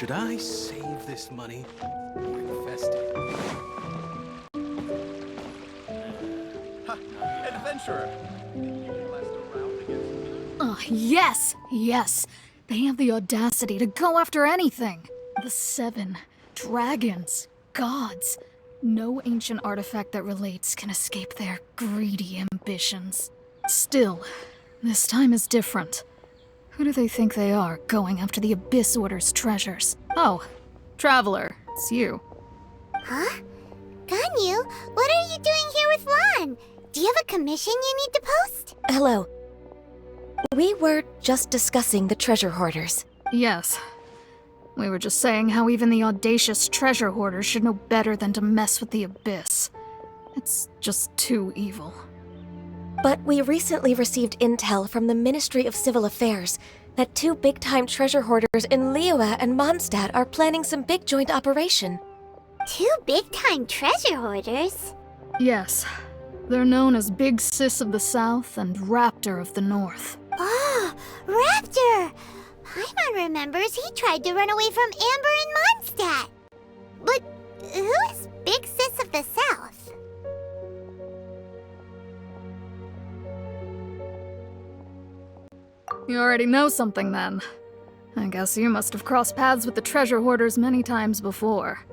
Should I save this money or invest it? Ha! Adventurer! Think you can last a round against... Oh, yes! Yes! They have the audacity to go after anything! The 7 dragons, gods. No ancient artifact that relates can escape their greedy ambitions. Still, this time is different. Who do they think they are, going after the Abyss Order's treasures? Oh, Traveler, it's you. Huh? Ganyu, what are you doing here with Lan? Do you have a commission you need to post? Hello. We were just discussing the treasure hoarders. Yes. We were just saying how even the audacious treasure hoarders should know better than to mess with the Abyss. It's just too evil. But we recently received intel from the Ministry of Civil Affairs that 2 big-time treasure hoarders in Liyue and Mondstadt are planning some big joint operation. 2 big-time treasure hoarders? Yes. They're known as Big Sis of the South and Raptor of the North. Oh, Raptor! Paimon remembers he tried to run away from Amber and Mondstadt. But who is Big Sis of the South? You already know something then. I guess you must have crossed paths with the treasure hoarders many times before.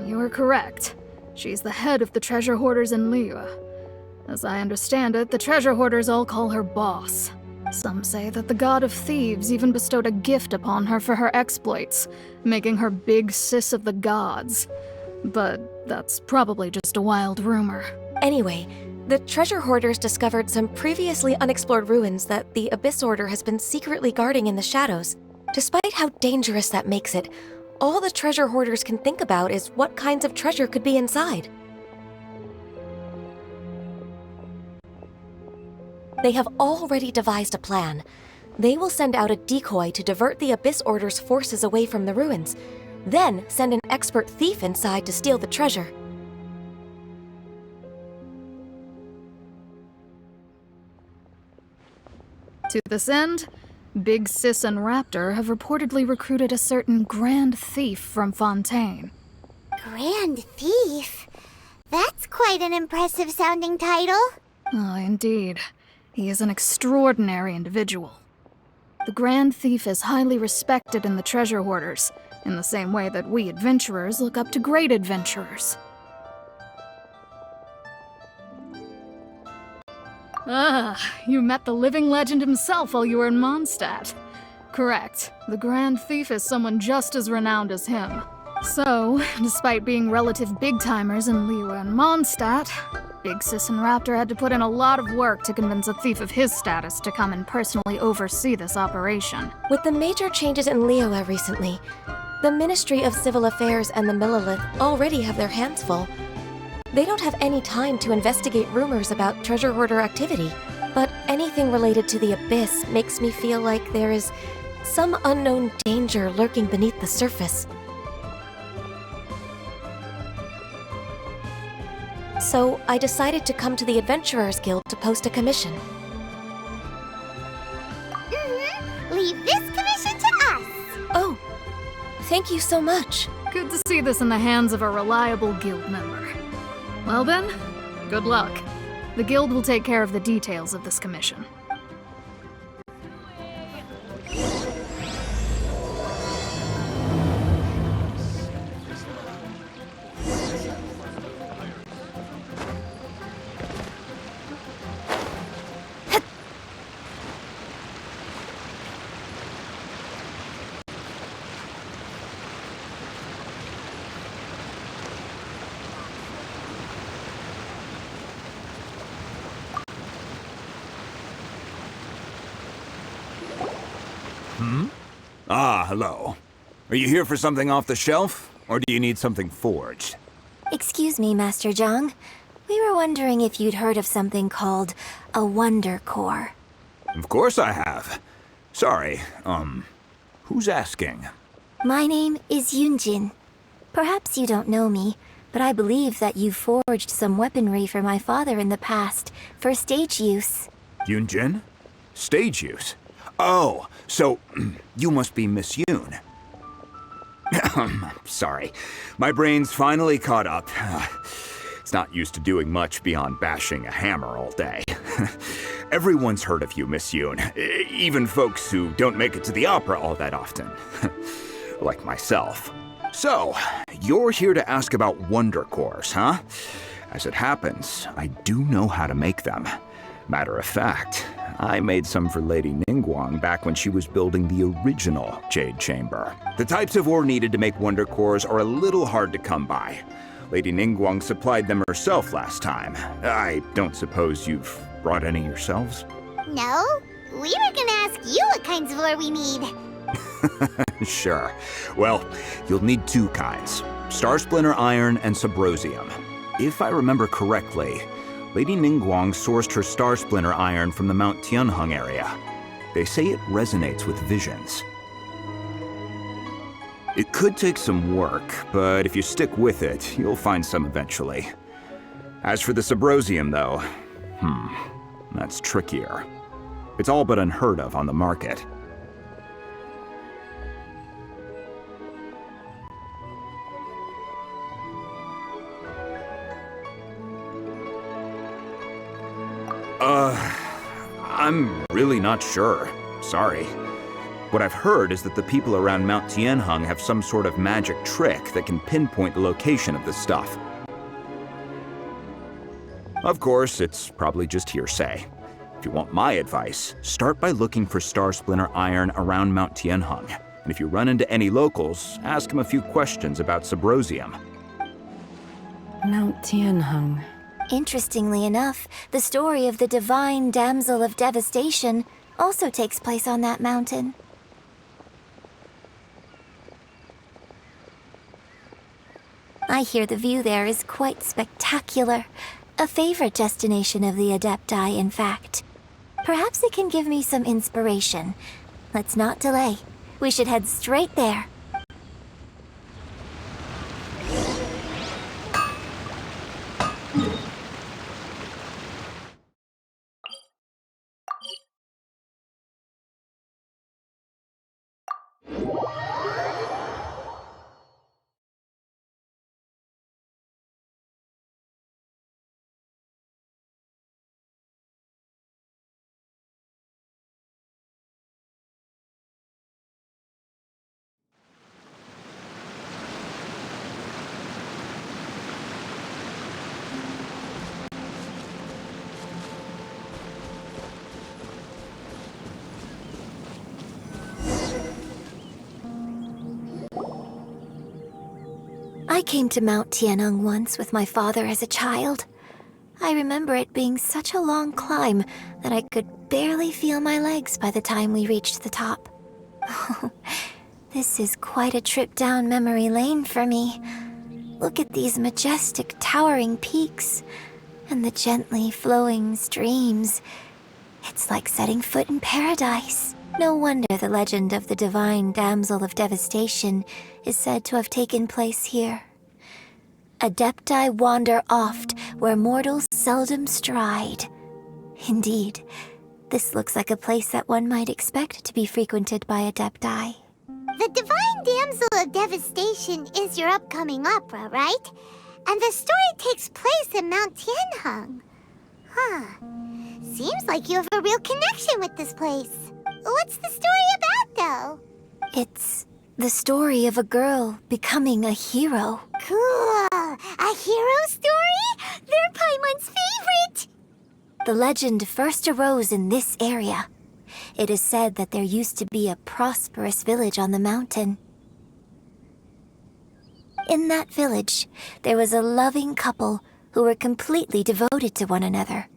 You were correct. She's the head of the treasure hoarders in Liyue. As I understand it, the treasure hoarders all call her boss. Some say that the god of thieves even bestowed a gift upon her for her exploits, making her Big Sis of the gods. But that's probably just a wild rumor. Anyway, the treasure hoarders discovered some previously unexplored ruins that the Abyss Order has been secretly guarding in the shadows. Despite how dangerous that makes it, all the treasure hoarders can think about is what kinds of treasure could be inside. They have already devised a plan. They will send out a decoy to divert the Abyss Order's forces away from the ruins, then send an expert thief inside to steal the treasure. To this end, Big Sis and Raptor have reportedly recruited a certain Grand Thief from Fontaine. Grand Thief? That's quite an impressive sounding title. Oh, indeed. He is an extraordinary individual. The Grand Thief is highly respected in the treasure hoarders, in the same way that we adventurers look up to great adventurers. Ah, you met the living legend himself while you were in Mondstadt. Correct. The Grand Thief is someone just as renowned as him. So, despite being relative big-timers in Liyue and Mondstadt, Big Sis and Raptor had to put in a lot of work to convince a thief of his status to come and personally oversee this operation. With the major changes in Liyue recently, the Ministry of Civil Affairs and the Millelith already have their hands full. They don't have any time to investigate rumors about treasure hoarder activity, but anything related to the Abyss makes me feel like there is some unknown danger lurking beneath the surface. So I decided to come to the Adventurers Guild to post a commission. Leave this commission to us. Oh, thank you so much. Good to see this in the hands of a reliable guild member. Well then, good luck. The guild will take care of the details of this commission. Ah, hello. Are you here for something off the shelf, or do you need something forged? Excuse me, Master Zhang. We were wondering if you'd heard of something called a Wonder Core. Of course I have. Sorry, who's asking? My name is Yunjin. Perhaps you don't know me, but I believe that you forged some weaponry for my father in the past, for stage use. Yunjin? Stage use? Oh, so you must be Miss Yoon. Sorry. My brain's finally caught up. It's not used to doing much beyond bashing a hammer all day. Everyone's heard of you, Miss Yoon. Even folks who don't make it to the opera all that often. Like myself. So, you're here to ask about Wonder Cores, huh? As it happens, I do know how to make them. Matter of fact, I made some for Lady Ningguang back when she was building the original Jade Chamber. The types of ore needed to make Wonder Cores are a little hard to come by. Lady Ningguang supplied them herself last time. I don't suppose you've brought any yourselves? No, we were gonna ask you what kinds of ore we need. Sure. Well, you'll need two kinds. Star Splinter Iron and Subrosium. If I remember correctly, Lady Ningguang sourced her Star Splinter Iron from the Mount Tianheng area. They say it resonates with visions. It could take some work, but if you stick with it, you'll find some eventually. As for the Subrosium, though, that's trickier. It's all but unheard of on the market. I'm really not sure. Sorry. What I've heard is that the people around Mount Tianheng have some sort of magic trick that can pinpoint the location of the stuff. Of course, it's probably just hearsay. If you want my advice, start by looking for Star Splinter Iron around Mount Tianheng. And if you run into any locals, ask them a few questions about Subrosium. Mount Tianheng. Interestingly enough, the story of the divine Damsel of Devastation also takes place on that mountain. I hear the view there is quite spectacular. A favorite destination of the Adepti, in fact. Perhaps it can give me some inspiration. Let's not delay. We should head straight there. I came to Mount Tianheng once with my father as a child. I remember it being such a long climb that I could barely feel my legs by the time we reached the top. This is quite a trip down memory lane for me. Look at these majestic, towering peaks and the gently flowing streams. It's like setting foot in paradise. No wonder the legend of the divine Damsel of Devastation is said to have taken place here. Adepti wander oft where mortals seldom stride. Indeed, this looks like a place that one might expect to be frequented by Adepti. The Divine Damsel of Devastation is your upcoming opera, right? And the story takes place in Mount Tianheng. Huh. Seems like you have a real connection with this place. What's the story about, though? It's the story of a girl becoming a hero. Cool! A hero story? They're Paimon's favorite! The legend first arose in this area. It is said that there used to be a prosperous village on the mountain. In that village, there was a loving couple who were completely devoted to one another.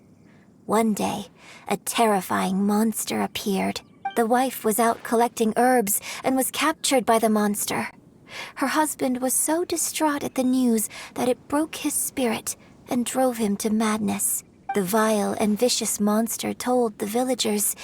One day, a terrifying monster appeared. The wife was out collecting herbs and was captured by the monster. Her husband was so distraught at the news that it broke his spirit and drove him to madness. The vile and vicious monster told the villagers,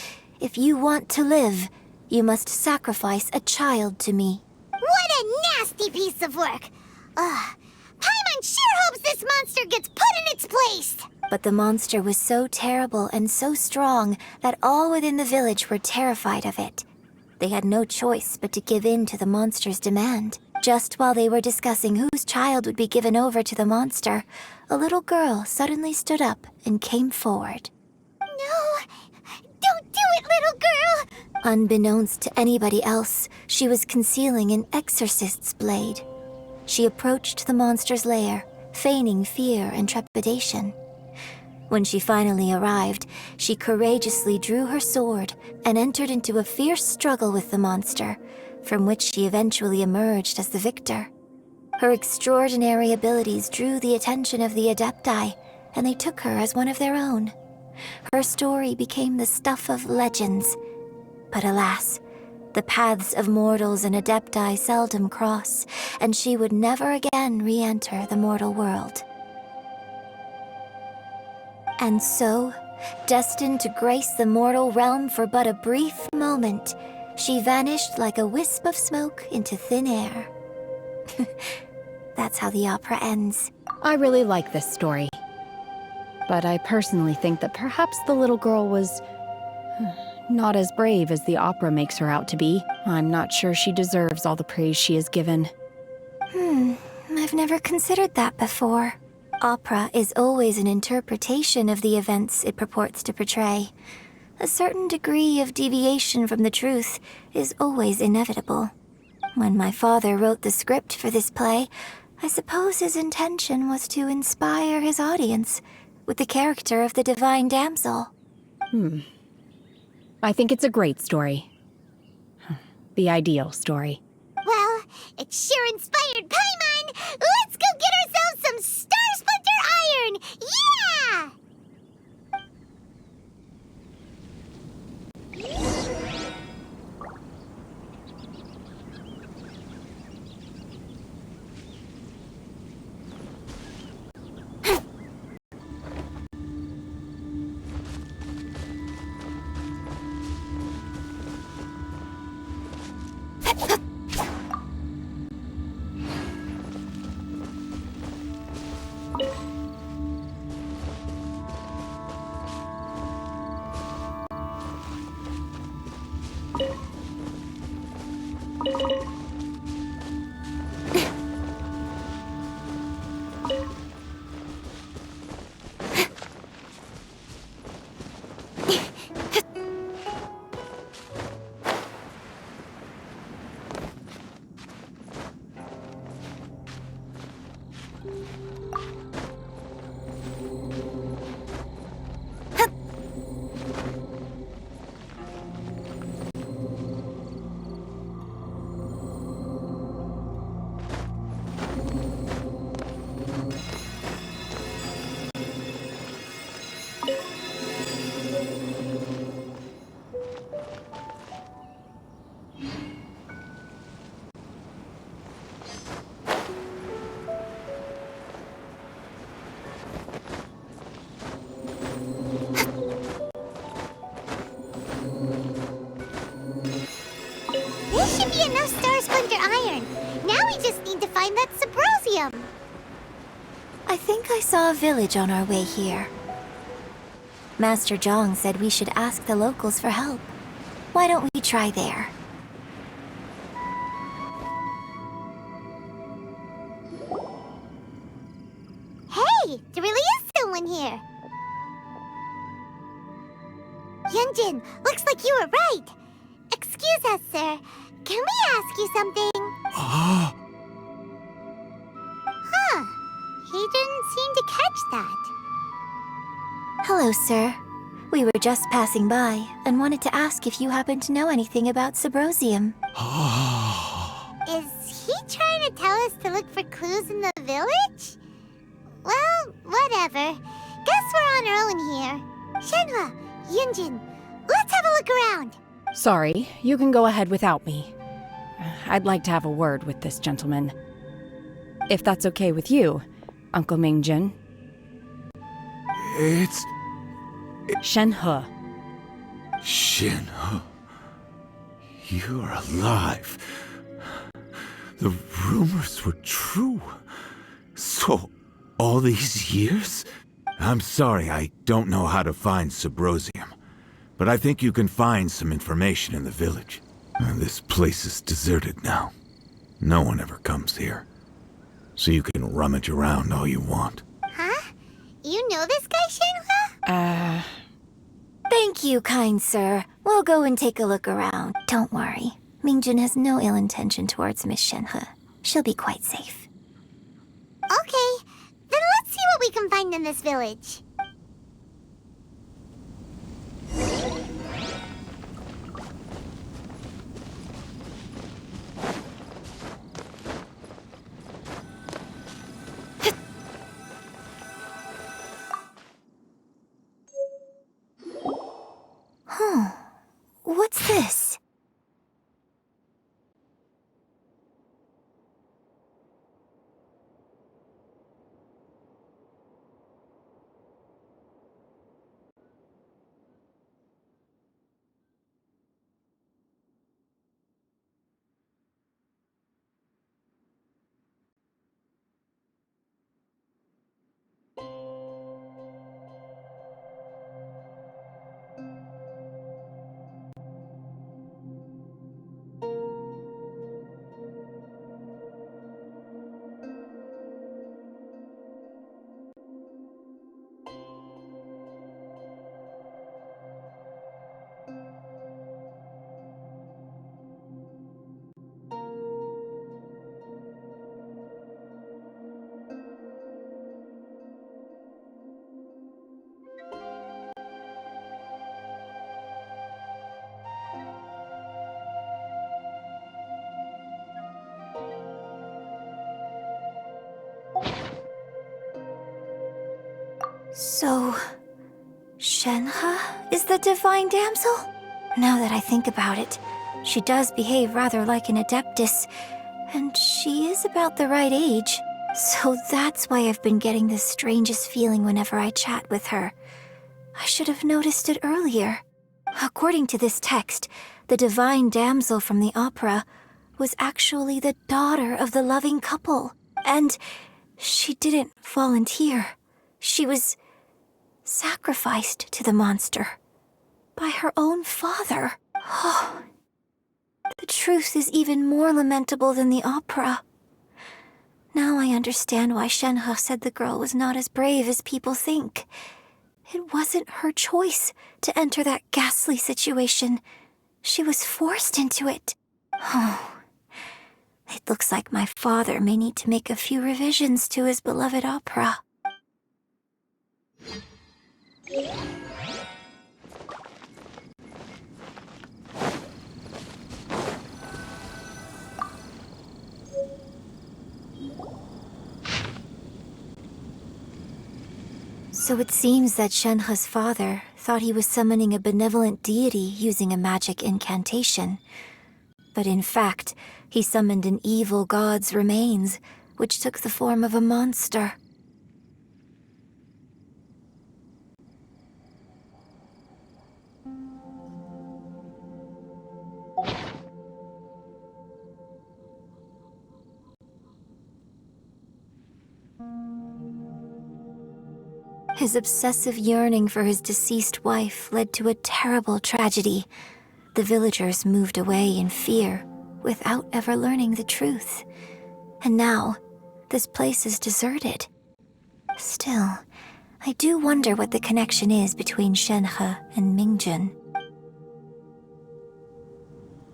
"If you want to live, you must sacrifice a child to me." What a nasty piece of work! Paimon sure hopes this monster gets put in its place! But the monster was so terrible and so strong that all within the village were terrified of it. They had no choice but to give in to the monster's demand. Just while they were discussing whose child would be given over to the monster, a little girl suddenly stood up and came forward. No! Don't do it, little girl! Unbeknownst to anybody else, she was concealing an exorcist's blade. She approached the monster's lair, feigning fear and trepidation. When she finally arrived, she courageously drew her sword and entered into a fierce struggle with the monster, from which she eventually emerged as the victor. Her extraordinary abilities drew the attention of the Adepti, and they took her as one of their own. Her story became the stuff of legends. But alas, the paths of mortals and Adepti seldom cross, and she would never again re-enter the mortal world. And so, destined to grace the mortal realm for but a brief moment, she vanished like a wisp of smoke into thin air. That's how the opera ends. I really like this story. But I personally think that perhaps the little girl was not as brave as the opera makes her out to be. I'm not sure she deserves all the praise she is given. I've never considered that before. Opera is always an interpretation of the events it purports to portray. A certain degree of deviation from the truth is always inevitable. When my father wrote the script for this play, I suppose his intention was to inspire his audience with the character of the divine damsel. I think it's a great story. The ideal story. Well, it sure inspired Paimon! Let's go get ourselves some Star Splinter Iron! Yeah! This should be enough Star Splinter Iron. Now we just need to find that Subrosium. I think I saw a village on our way here. Master Zhang said we should ask the locals for help. Why don't we try there? Hey, there really is someone here. Yunjin, looks like you were right. Excuse us, sir. Can we ask you something? Huh. He didn't seem to catch that. Hello, sir. We were just passing by and wanted to ask if you happen to know anything about Subrosium. Is he trying to tell us to look for clues in the village? Well, whatever. Guess we're on our own here. Shenhua, Yunjin, let's have a look around. Sorry, you can go ahead without me. I'd like to have a word with this gentleman. If that's okay with you, Uncle Mingjin. It's Shenhe. Shin. You're alive. The rumors were true. So, all these years? I'm sorry, I don't know how to find Subrosium, but I think you can find some information in the village. This place is deserted now. No one ever comes here, so you can rummage around all you want. Huh? You know this guy, Shenhua? Thank you, kind sir. We'll go and take a look around. Don't worry. Mingjun has no ill intention towards Miss Shenhe. She'll be quite safe. Okay, then let's see what we can find in this village. What's this? So, Shenhe is the divine damsel? Now that I think about it, she does behave rather like an adeptus, and she is about the right age. So that's why I've been getting the strangest feeling whenever I chat with her. I should have noticed it earlier. According to this text, the divine damsel from the opera was actually the daughter of the loving couple, and she didn't volunteer. She was sacrificed to the monster by her own father. Oh, the truth is even more lamentable than the opera. Now I understand why Shenhe said the girl was not as brave as people think. It wasn't her choice to enter that ghastly situation. She was forced into it. Oh, it looks like my father may need to make a few revisions to his beloved opera. So it seems that Shenhe's father thought he was summoning a benevolent deity using a magic incantation. But in fact, he summoned an evil god's remains, which took the form of a monster. His obsessive yearning for his deceased wife led to a terrible tragedy. The villagers moved away in fear, without ever learning the truth. And now, this place is deserted. Still, I do wonder what the connection is between Shenhe and Mingjun.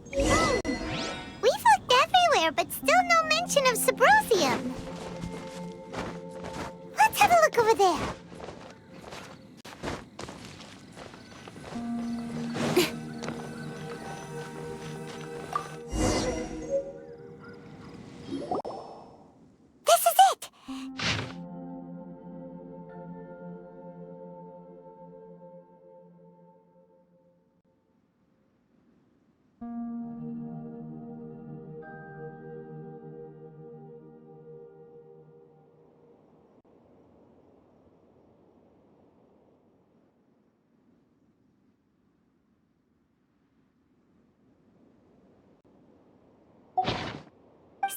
We've looked everywhere, but still no mention of Subrosium. Let's have a look over there. This is it!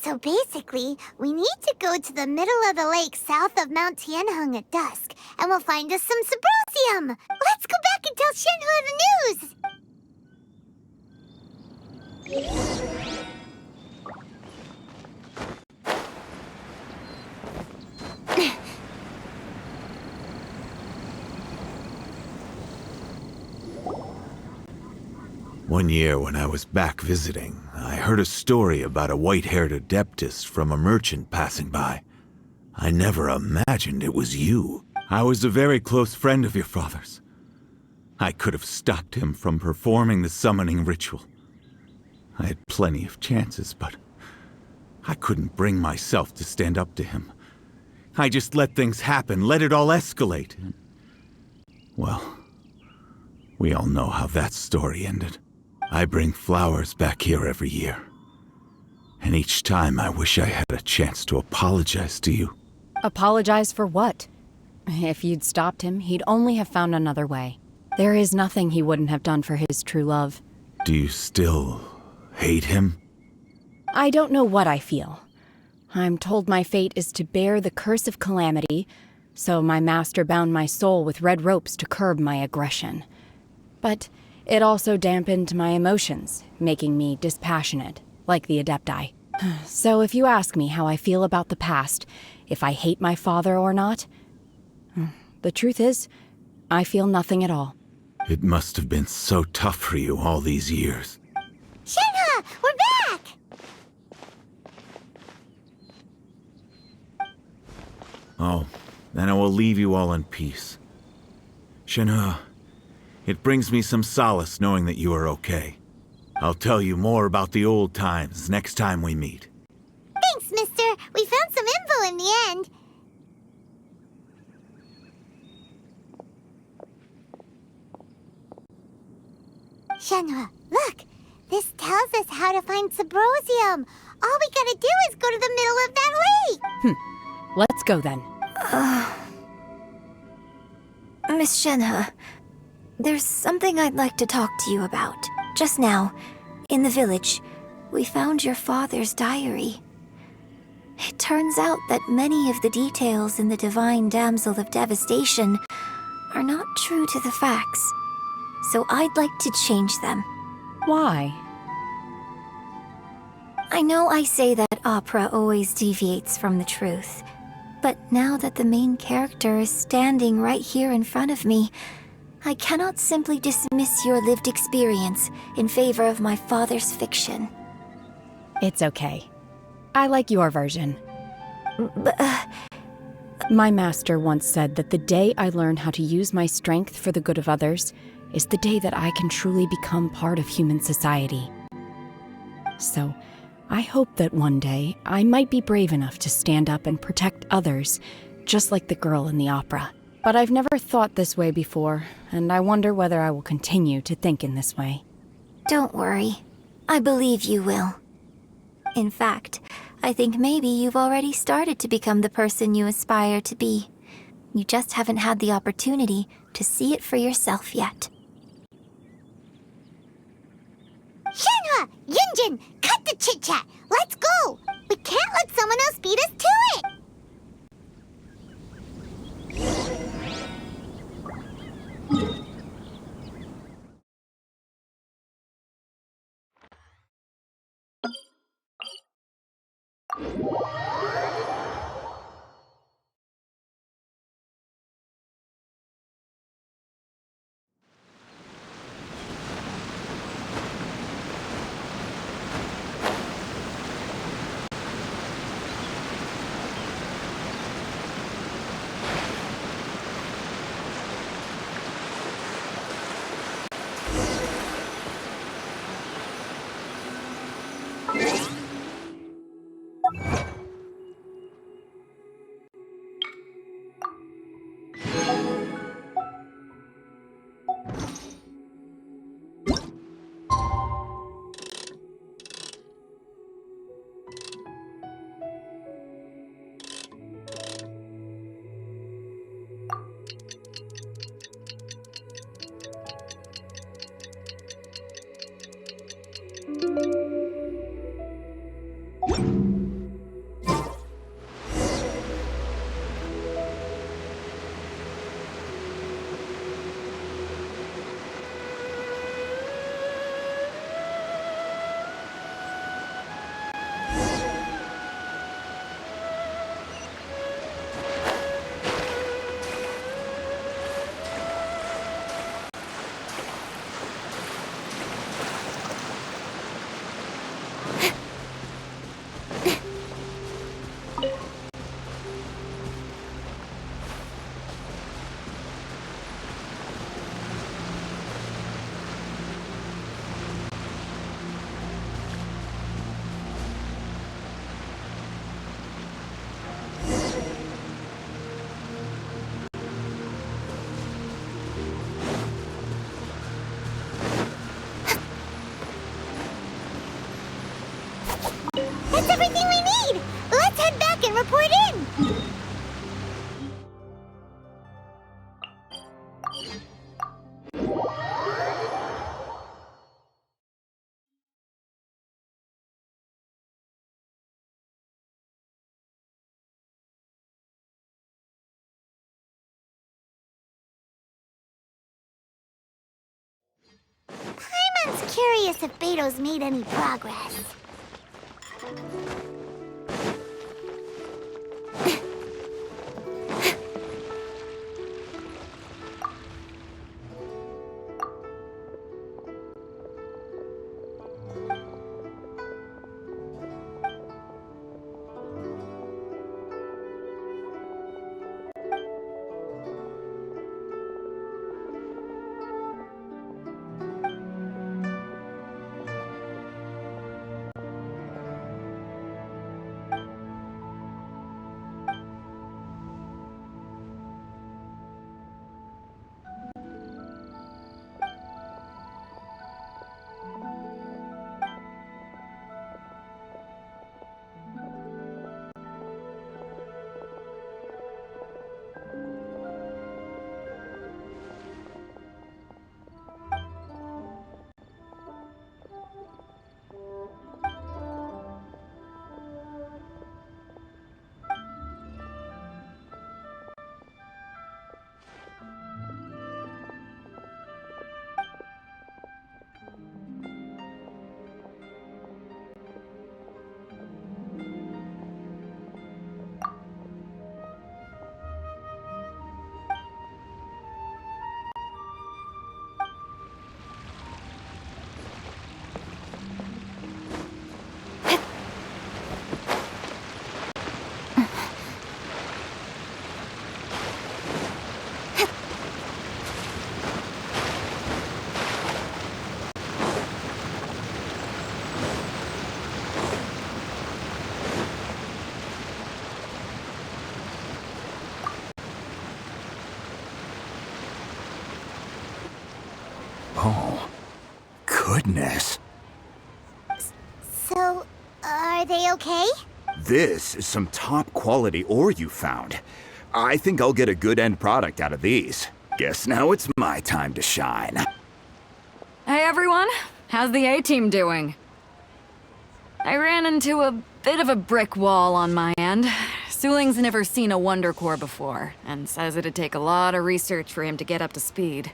So basically, we need to go to the middle of the lake south of Mount Tianheng at dusk, and we'll find us some Subrosium! Let's go back and tell Shenhua the news! One year when I was back visiting, I heard a story about a white-haired adeptess from a merchant passing by. I never imagined it was you. I was a very close friend of your father's. I could have stopped him from performing the summoning ritual. I had plenty of chances, but I couldn't bring myself to stand up to him. I just let things happen, let it all escalate. Well, we all know how that story ended. I bring flowers back here every year. And each time I wish I had a chance to apologize to you. Apologize for what? If you'd stopped him, he'd only have found another way. There is nothing he wouldn't have done for his true love. Do you still hate him? I don't know what I feel. I'm told my fate is to bear the curse of calamity, so my master bound my soul with red ropes to curb my aggression. But it also dampened my emotions, making me dispassionate, like the Adepti. So if you ask me how I feel about the past, if I hate my father or not, the truth is, I feel nothing at all. It must have been so tough for you all these years. Shenhua, we're back! Oh, then I will leave you all in peace. Shenhua, it brings me some solace knowing that you are okay. I'll tell you more about the old times next time we meet. Thanks, mister. We found some info in the end. Shenhua, look! This tells us how to find Subrosium. All we gotta do is go to the middle of that lake! Let's go then. Miss Shenhe, there's something I'd like to talk to you about. Just now, in the village, we found your father's diary. It turns out that many of the details in the divine Damsel of Devastation are not true to the facts. So I'd like to change them. Why? I know I say that opera always deviates from the truth, but now that the main character is standing right here in front of me, I cannot simply dismiss your lived experience in favor of my father's fiction. It's okay. I like your version. But, My master once said that the day I learn how to use my strength for the good of others is the day that I can truly become part of human society. So, I hope that one day I might be brave enough to stand up and protect others, just like the girl in the opera. But I've never thought this way before, and I wonder whether I will continue to think in this way. don't worry. I believe you will. In fact, I think maybe you've already started to become the person you aspire to be. You just haven't had the opportunity to see it for yourself yet. Shenhua! Yunjin! Cut the chit-chat! Let's go! We can't let someone else beat us to it! just curious if Beto's made any progress. Oh, goodness. So, are they okay? This is some top quality ore you found. I think I'll get a good end product out of these. Guess now it's my time to shine. Hey everyone, how's the A-team doing? I ran into a bit of a brick wall on my end. Suling's never seen a Wonder Core before, and says it'd take a lot of research for him to get up to speed.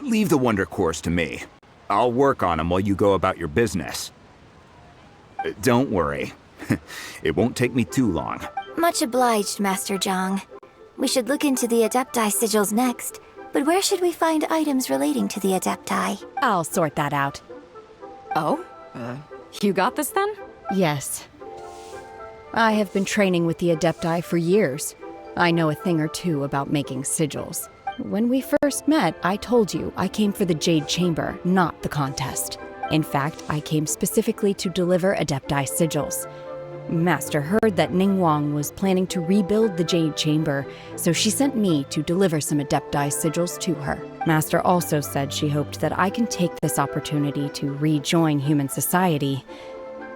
Leave the Wonder Cores to me. I'll work on them while you go about your business. Don't worry. It won't take me too long. Much obliged, Master Zhang. We should look into the Adepti sigils next, but where should we find items relating to the Adepti? I'll sort that out. Oh? You got this then? Yes. I have been training with the Adepti for years. I know a thing or two about making sigils. When we first met, I told you I came for the Jade Chamber, not the contest. In fact, I came specifically to deliver Adepti sigils. Master heard that Ningguang was planning to rebuild the Jade Chamber, so she sent me to deliver some Adepti sigils to her. Master also said she hoped that I can take this opportunity to rejoin human society.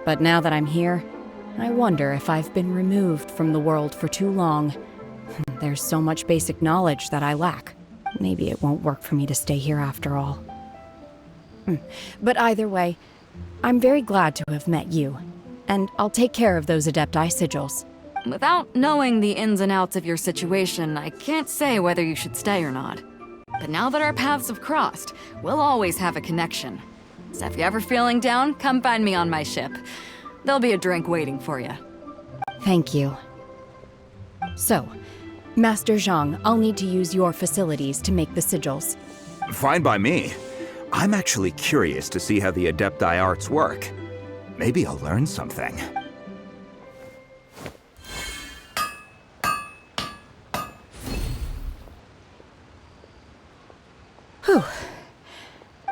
But now that I'm here, I wonder if I've been removed from the world for too long. There's so much basic knowledge that I lack. Maybe it won't work for me to stay here after all. But either way, I'm very glad to have met you, and I'll take care of those Adepti sigils. Without knowing the ins and outs of your situation, I can't say whether you should stay or not. But now that our paths have crossed, we'll always have a connection. So if you're ever feeling down, come find me on my ship. There'll be a drink waiting for you. Thank you. So, Master Zhang, I'll need to use your facilities to make the sigils. Fine by me. I'm actually curious to see how the Adepti arts work. Maybe I'll learn something. Whew.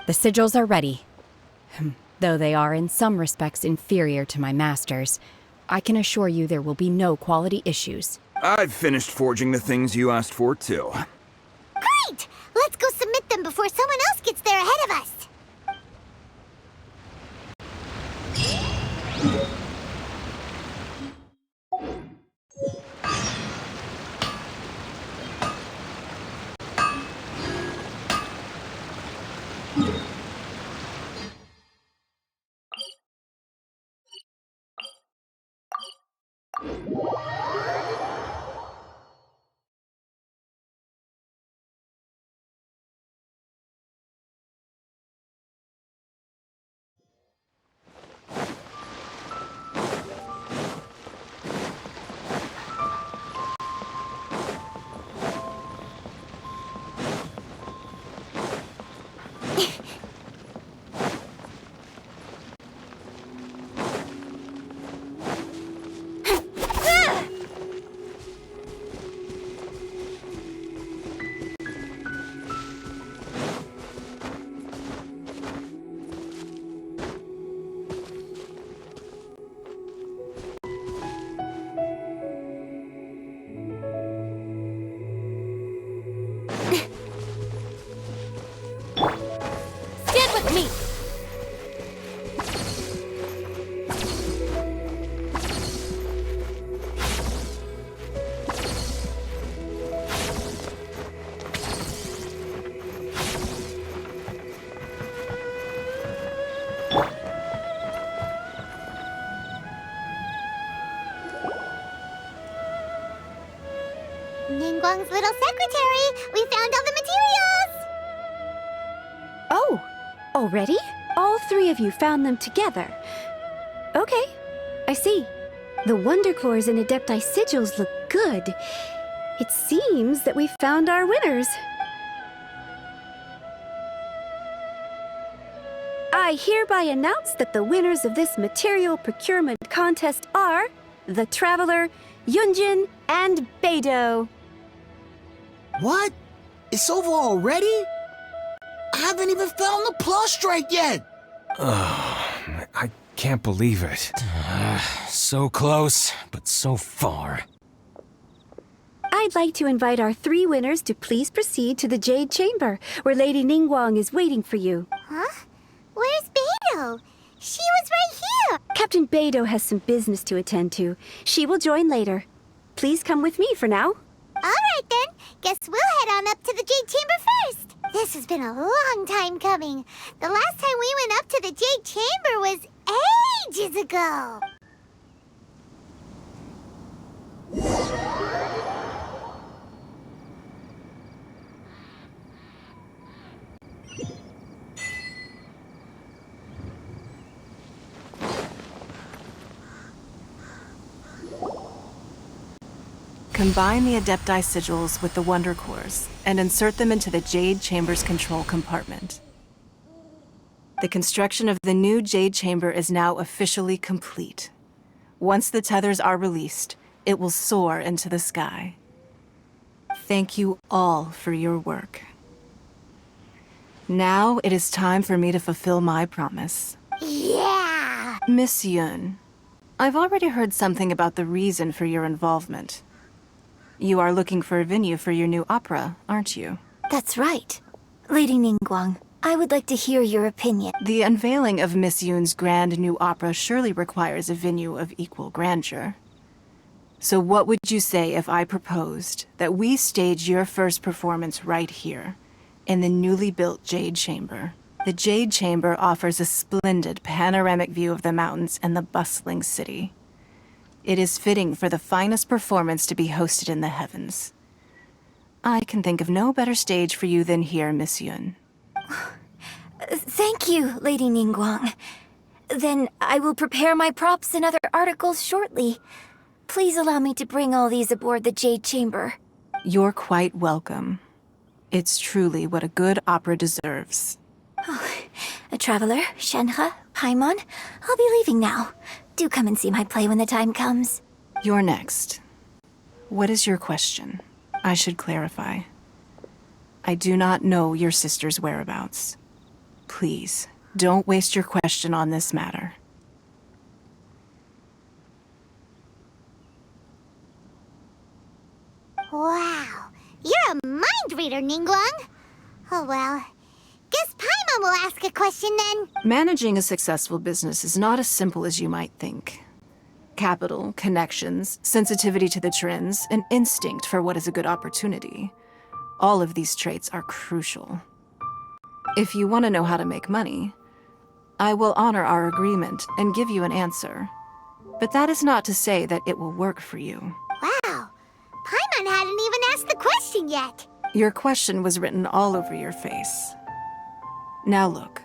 The sigils are ready. Though they are in some respects inferior to my master's, I can assure you there will be no quality issues. I've finished forging the things you asked for, too. Great! Let's go submit them before someone else gets there ahead of us! Me. Ningguang's little secretary! We found all the materials! Oh, already? All three of you found them together. Okay, I see. The Wonder Cores and Adepti sigils look good. It seems that we found our winners. I hereby announce that the winners of this material procurement contest are the Traveler, Yunjin, and Beidou. What? It's over already? I haven't even found the plustrate yet! I can't believe it. So close, but so far. I'd like to invite our three winners to please proceed to the Jade Chamber, where Lady Ningguang is waiting for you. Huh? Where's Beidou? She was right here! Captain Beidou has some business to attend to. She will join later. Please come with me for now. Alright then, guess we'll head on up to the Jade Chamber first. This has been a long time coming. The last time we went up to the Jade Chamber was ages ago. Combine the Adepti sigils with the Wonder Cores and insert them into the Jade Chamber's control compartment. The construction of the new Jade Chamber is now officially complete. Once the tethers are released, it will soar into the sky. Thank you all for your work. Now it is time for me to fulfill my promise. Yeah! Miss Yun, I've already heard something about the reason for your involvement. You are looking for a venue for your new opera, aren't you? That's right. Lady Ningguang, I would like to hear your opinion. The unveiling of Miss Yun's grand new opera surely requires a venue of equal grandeur. So what would you say if I proposed that we stage your first performance right here, in the newly built Jade Chamber? The Jade Chamber offers a splendid panoramic view of the mountains and the bustling city. It is fitting for the finest performance to be hosted in the heavens. I can think of no better stage for you than here, Miss Yun. Thank you, Lady Ningguang. Then I will prepare my props and other articles shortly. Please allow me to bring all these aboard the Jade Chamber. You're quite welcome. It's truly what a good opera deserves. A traveler, Shenhe, Paimon, I'll be leaving now. Do come and see my play when the time comes. You're next. What is your question? I should clarify. I do not know your sister's whereabouts. Please, don't waste your question on this matter. Wow, you're a mind reader, Ningguang. Oh well, guess Paimon will ask a question then. Managing a successful business is not as simple as you might think. Capital, connections, sensitivity to the trends, and instinct for what is a good opportunity. All of these traits are crucial. If you want to know how to make money, I will honor our agreement and give you an answer. But that is not to say that it will work for you. Wow, Paimon hadn't even asked the question yet. Your question was written all over your face. Now look,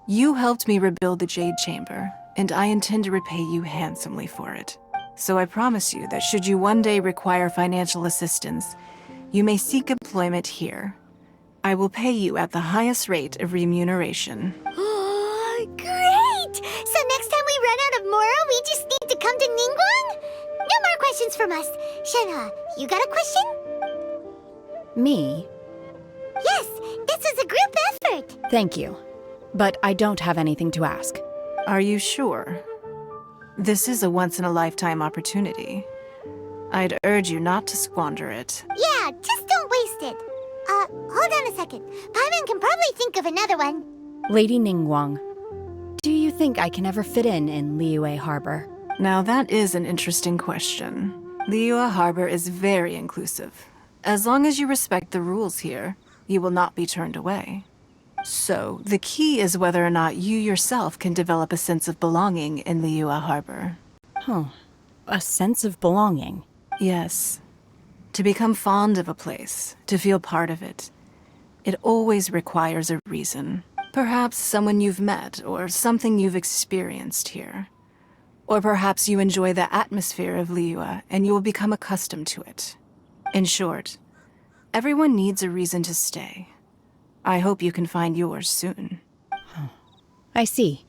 you helped me rebuild the Jade Chamber, and I intend to repay you handsomely for it. So I promise you that should you one day require financial assistance, you may seek employment here. I will pay you at the highest rate of remuneration. Oh, great! So next time we run out of Mora, we just need to come to Ningguang? No more questions from us. Shenhe, you got a question? Me? Yes, this is a group effort. Thank you. But I don't have anything to ask. Are you sure? This is a once-in-a-lifetime opportunity. I'd urge you not to squander it. Yeah, just don't waste it. Hold on a second. Paimon can probably think of another one. Lady Ningguang, do you think I can ever fit in Liyue Harbor? Now that is an interesting question. Liyue Harbor is very inclusive. As long as you respect the rules here, you will not be turned away. So, the key is whether or not you yourself can develop a sense of belonging in Liyue Harbor. Huh. A sense of belonging. Yes. To become fond of a place, to feel part of it, it always requires a reason. Perhaps someone you've met, or something you've experienced here. Or perhaps you enjoy the atmosphere of Liyue, and you will become accustomed to it. In short, everyone needs a reason to stay. I hope you can find yours soon. I see.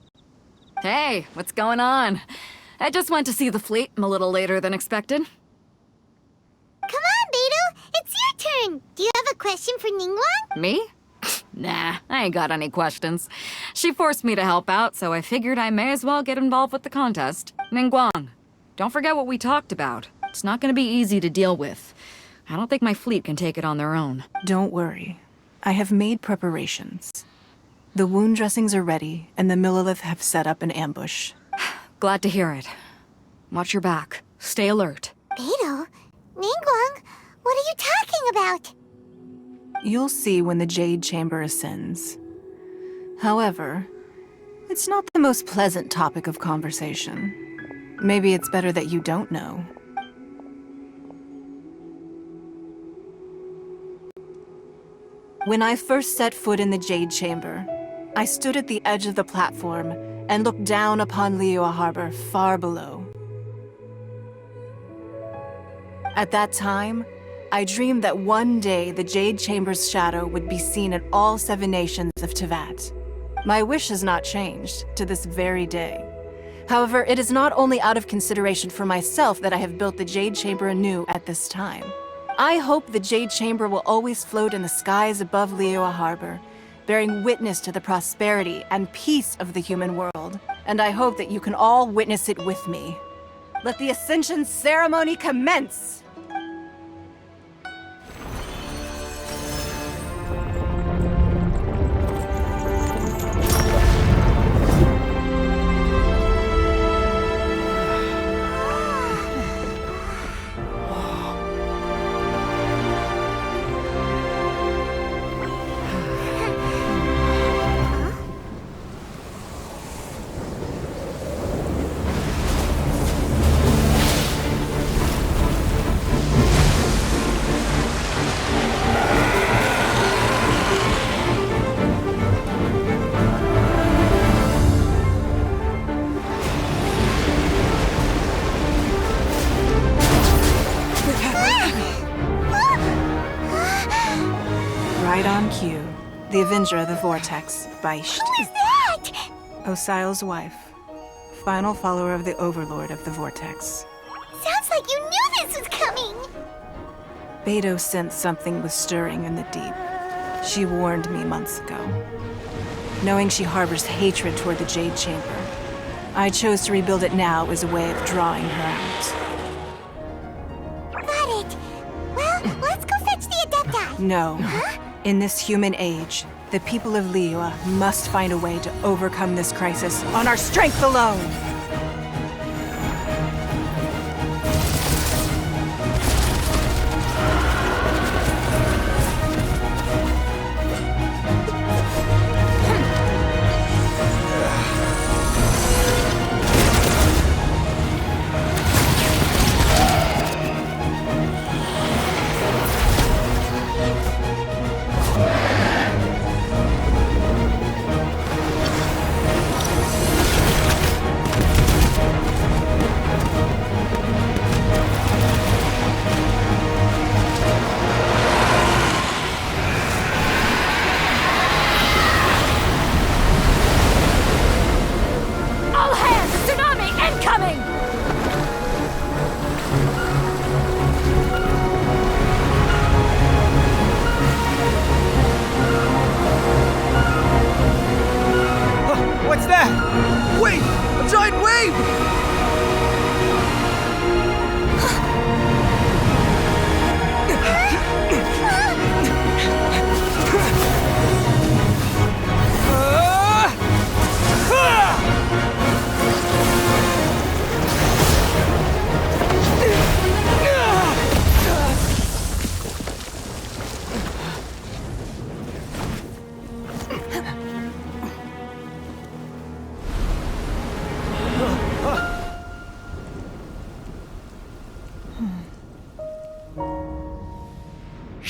Hey, what's going on? I just went to see the fleet. I'm a little later than expected. Come on, Beidou! It's your turn! Do you have a question for Ningguang? Me? Nah, I ain't got any questions. She forced me to help out, so I figured I may as well get involved with the contest. Ningguang, don't forget what we talked about. It's not gonna be easy to deal with. I don't think my fleet can take it on their own. Don't worry. I have made preparations. The wound dressings are ready, and the Millilith have set up an ambush. Glad to hear it. Watch your back. Stay alert. Beidou? Ningguang? What are you talking about? You'll see when the Jade Chamber ascends. However, it's not the most pleasant topic of conversation. Maybe it's better that you don't know. When I first set foot in the Jade Chamber, I stood at the edge of the platform and looked down upon Liyue Harbor far below. At that time, I dreamed that one day the Jade Chamber's shadow would be seen in all 7 nations of Teyvat. My wish has not changed to this very day. However, it is not only out of consideration for myself that I have built the Jade Chamber anew at this time. I hope the Jade Chamber will always float in the skies above Liyue Harbor, bearing witness to the prosperity and peace of the human world. And I hope that you can all witness it with me. Let the Ascension ceremony commence! Right on cue. The Avenger of the Vortex, Beisht. Who is that? Osial's wife. Final follower of the Overlord of the Vortex. Sounds like you knew this was coming! Beidou sensed something was stirring in the deep. She warned me months ago. Knowing she harbors hatred toward the Jade Chamber, I chose to rebuild it now as a way of drawing her out. Got it. Well, let's go fetch the Adepti. No. Huh? In this human age, the people of Liyue must find a way to overcome this crisis on our strength alone!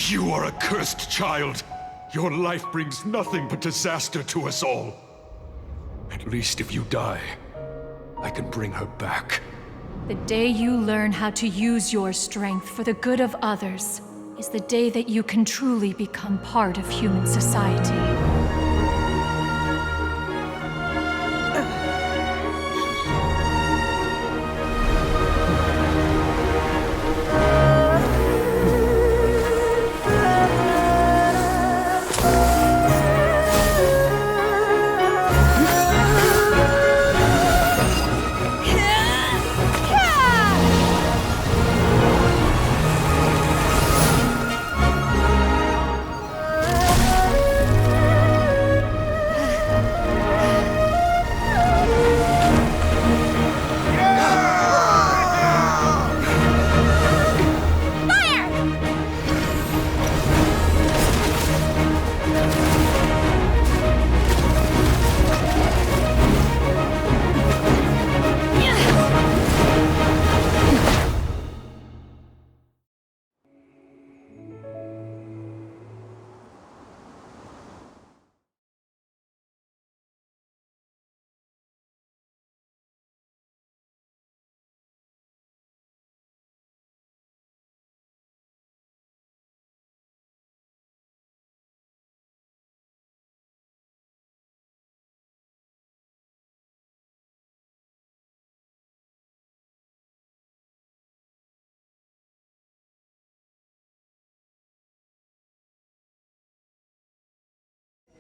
You are a cursed child. Your life brings nothing but disaster to us all. At least if you die, I can bring her back. The day you learn how to use your strength for the good of others is the day that you can truly become part of human society.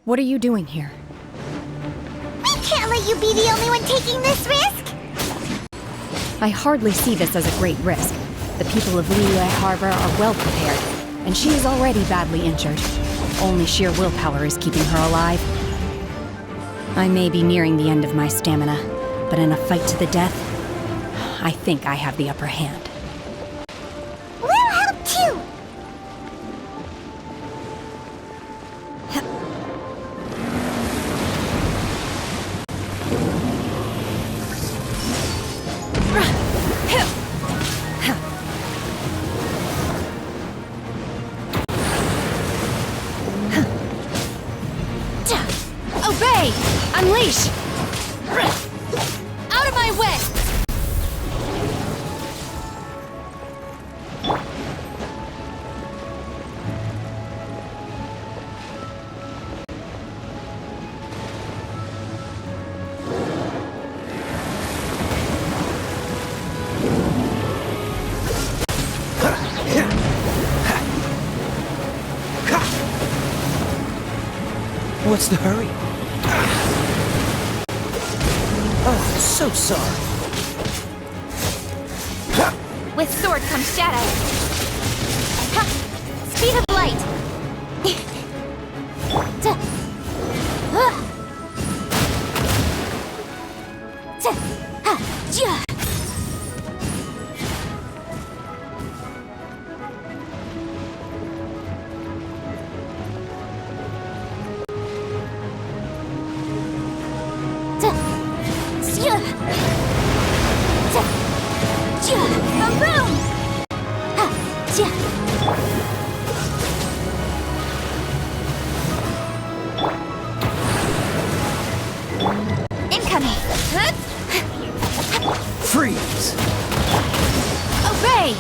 What are you doing here? We can't let you be the only one taking this risk! I hardly see this as a great risk. The people of Liyue Harbor are well prepared, and she is already badly injured. Only sheer willpower is keeping her alive. I may be nearing the end of my stamina, but in a fight to the death, I think I have the upper hand. We'll help too! Obey! Unleash! Out of my way! What's the hurry? Oh, so sorry. With sword comes shadow. Ha! Speed of light. Incoming! Freeze! Obey!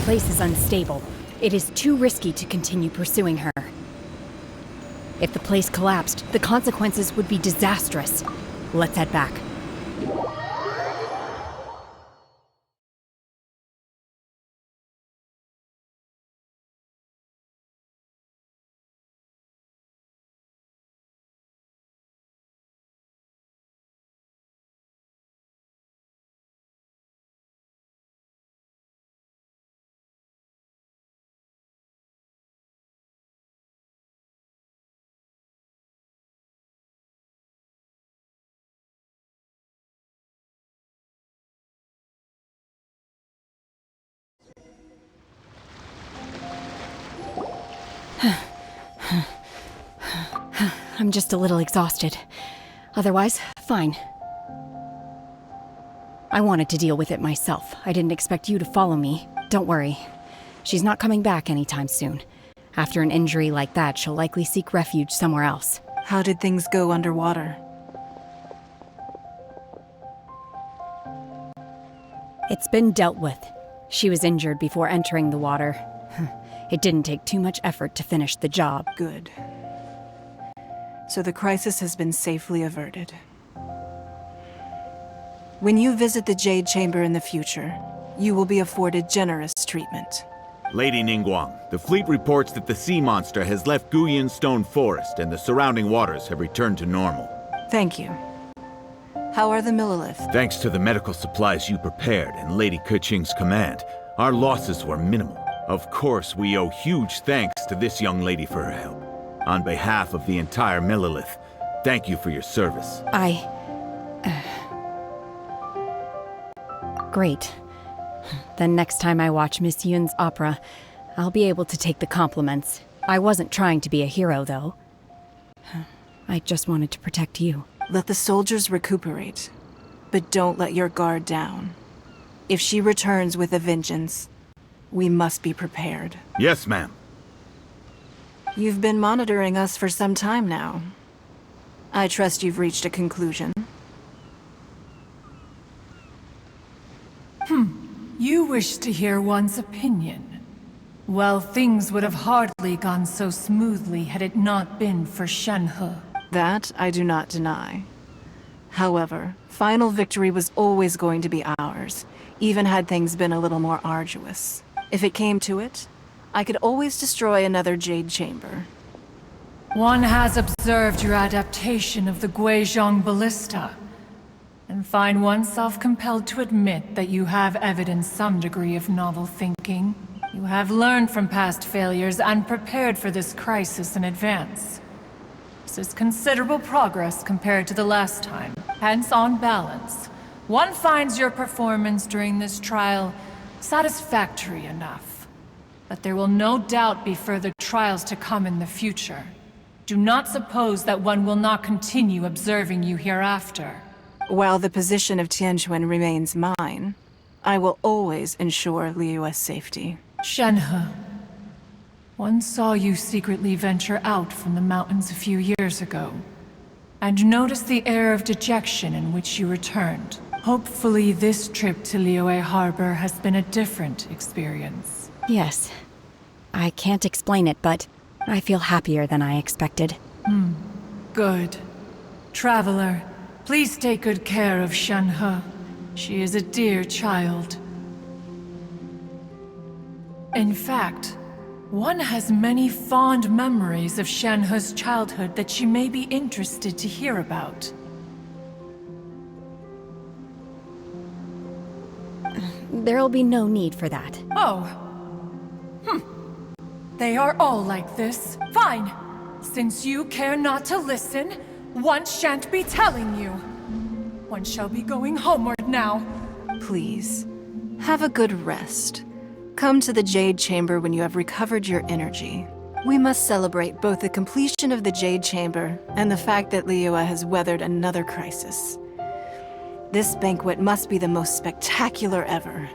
place is unstable. It is too risky to continue pursuing her. If the place collapsed, the consequences would be disastrous. Let's head back. I'm just a little exhausted. Otherwise, fine. I wanted to deal with it myself. I didn't expect you to follow me. Don't worry. She's not coming back anytime soon. After an injury like that, she'll likely seek refuge somewhere else. How did things go underwater? It's been dealt with. She was injured before entering the water. It didn't take too much effort to finish the job. Good. So the crisis has been safely averted. When you visit the Jade Chamber in the future, you will be afforded generous treatment. Lady Ningguang, the fleet reports that the sea monster has left Guyan Stone Forest and the surrounding waters have returned to normal. Thank you. How are the Millilith? Thanks to the medical supplies you prepared and Lady Keqing's command, our losses were minimal. Of course, we owe huge thanks to this young lady for her help. On behalf of the entire Millilith, thank you for your service. Great. Then next time I watch Miss Yun's opera, I'll be able to take the compliments. I wasn't trying to be a hero, though. I just wanted to protect you. Let the soldiers recuperate, but don't let your guard down. If she returns with a vengeance, we must be prepared. Yes, ma'am. You've been monitoring us for some time now. I trust you've reached a conclusion. You wish to hear one's opinion. Well, things would have hardly gone so smoothly had it not been for Shenhe. That I do not deny. However, final victory was always going to be ours, even had things been a little more arduous. If it came to it, I could always destroy another Jade Chamber. One has observed your adaptation of the Guizhong Ballista, and find oneself compelled to admit that you have evidenced some degree of novel thinking. You have learned from past failures and prepared for this crisis in advance. This is considerable progress compared to the last time. Hence, on balance, one finds your performance during this trial satisfactory enough. But there will no doubt be further trials to come in the future. Do not suppose that one will not continue observing you hereafter. While the position of Tianquan remains mine, I will always ensure Liyue's safety. Shenhe, one saw you secretly venture out from the mountains a few years ago, and noticed the air of dejection in which you returned. Hopefully this trip to Liyue Harbor has been a different experience. Yes. I can't explain it, but I feel happier than I expected. Good. Traveler, please take good care of Shenhe. She is a dear child. In fact, one has many fond memories of Shenhe's childhood that she may be interested to hear about. There'll be no need for that. Oh. They are all like this. Fine. Since you care not to listen, one shan't be telling you. One shall be going homeward now. Please, have a good rest. Come to the Jade Chamber when you have recovered your energy. We must celebrate both the completion of the Jade Chamber and the fact that Liyue has weathered another crisis. This banquet must be the most spectacular ever.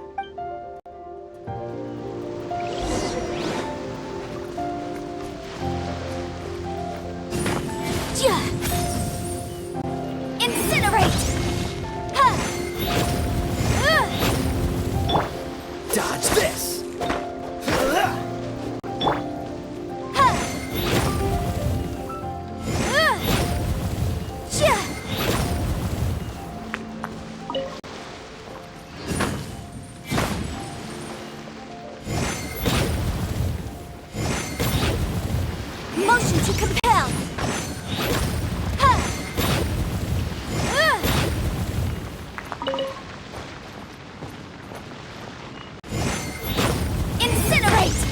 Incinerate! Dodge this! to compel! Incinerate!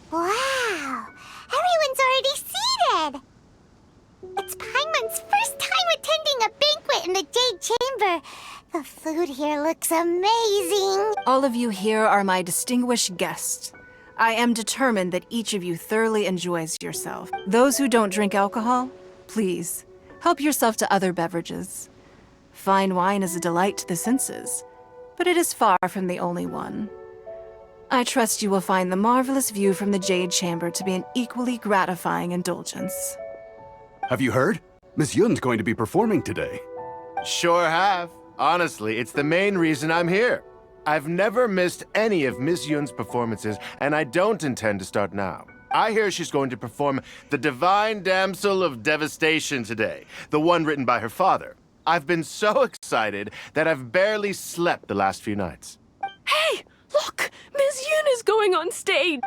Wow! Everyone's already seated! It's Paimon's first time attending a banquet in the Jade Chamber. The food here looks amazing. All of you here are my distinguished guests. I am determined that each of you thoroughly enjoys yourself. Those who don't drink alcohol, please, help yourself to other beverages. Fine wine is a delight to the senses, but it is far from the only one. I trust you will find the marvelous view from the Jade Chamber to be an equally gratifying indulgence. Have you heard? Miss Yun's going to be performing today. Sure have. Honestly, it's the main reason I'm here. I've never missed any of Miss Yun's performances, and I don't intend to start now. I hear she's going to perform the Divine Damsel of Devastation today, the one written by her father. I've been so excited that I've barely slept the last few nights. Hey! Look! Miss Yun is going on stage!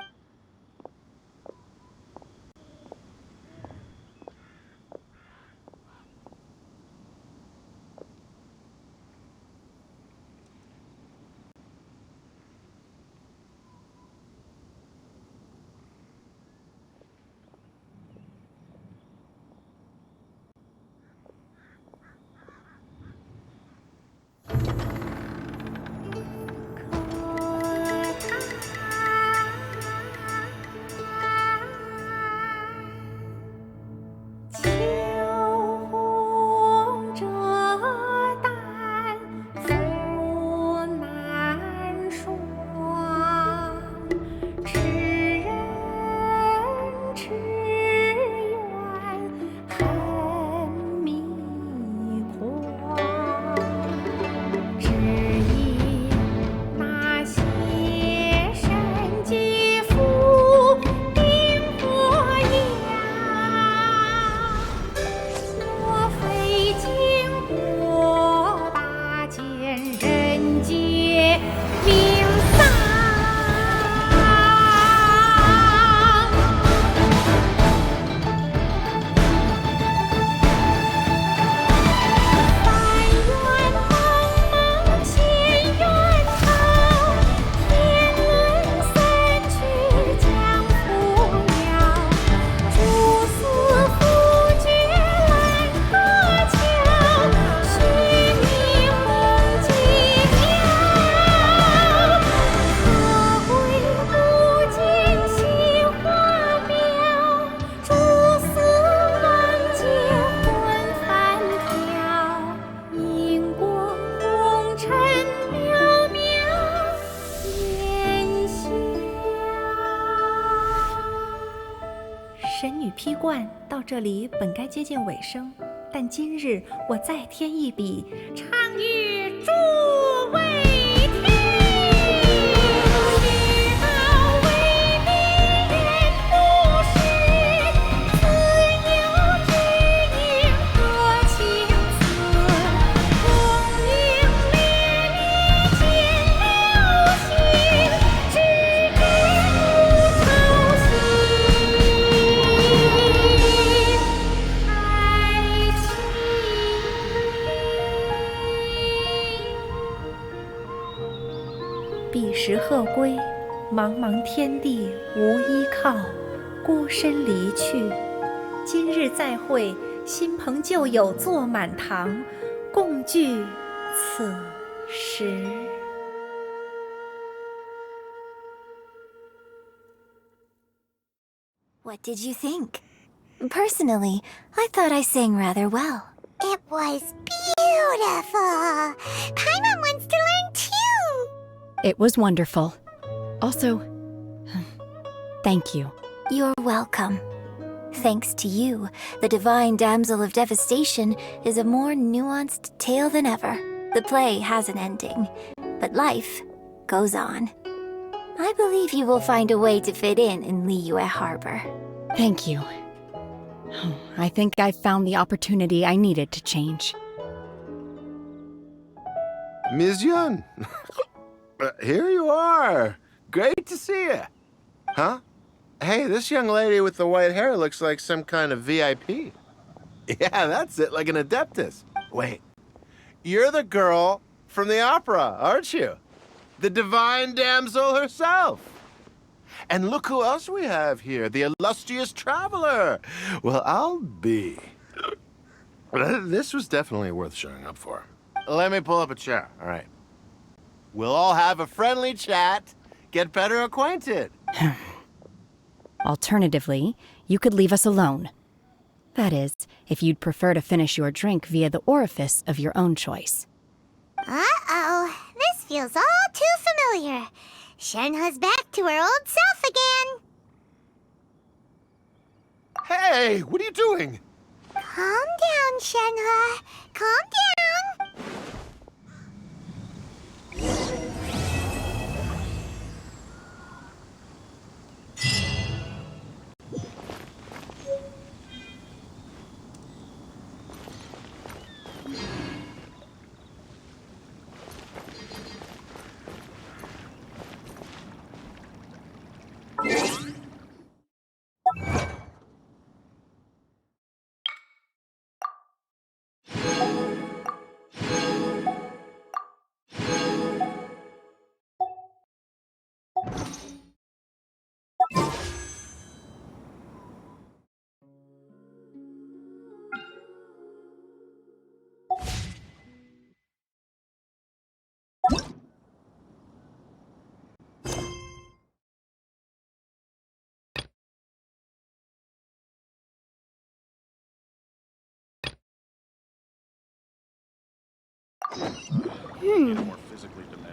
到这里本该接近尾声，但今日我再添一笔，唱与诸位听。世道为民人不识，自有知音多情思。功名烈烈见了心，只知无愁心。彼时鹤归，茫茫天地无依靠，孤身离去。今日再会，新朋旧友坐满堂，共聚此时。What did you think? Personally, I thought I sang rather well. It was beautiful. Paimon wants to learn too. It was wonderful. Also, thank you. You're welcome. Thanks to you, the divine Damsel of Devastation is a more nuanced tale than ever. The play has an ending, but life goes on. I believe you will find a way to fit in Liyue Harbor. Thank you. I think I've found the opportunity I needed to change. Ms. Yun, here you are. Great to see you. Huh? Hey, this young lady with the white hair looks like some kind of VIP. Yeah, that's it, like an adeptus. Wait, you're the girl from the opera, aren't you? The divine damsel herself. And look who else we have here, the illustrious traveler. Well, I'll be. This was definitely worth showing up for. Let me pull up a chair, all right. We'll all have a friendly chat, get better acquainted. Alternatively, you could leave us alone. That is, if you'd prefer to finish your drink via the orifice of your own choice. Uh-oh, this feels all too familiar. Shenhe's back to her old self again. Hey, what are you doing? Calm down, Shenhe. Calm down. More physically demanding.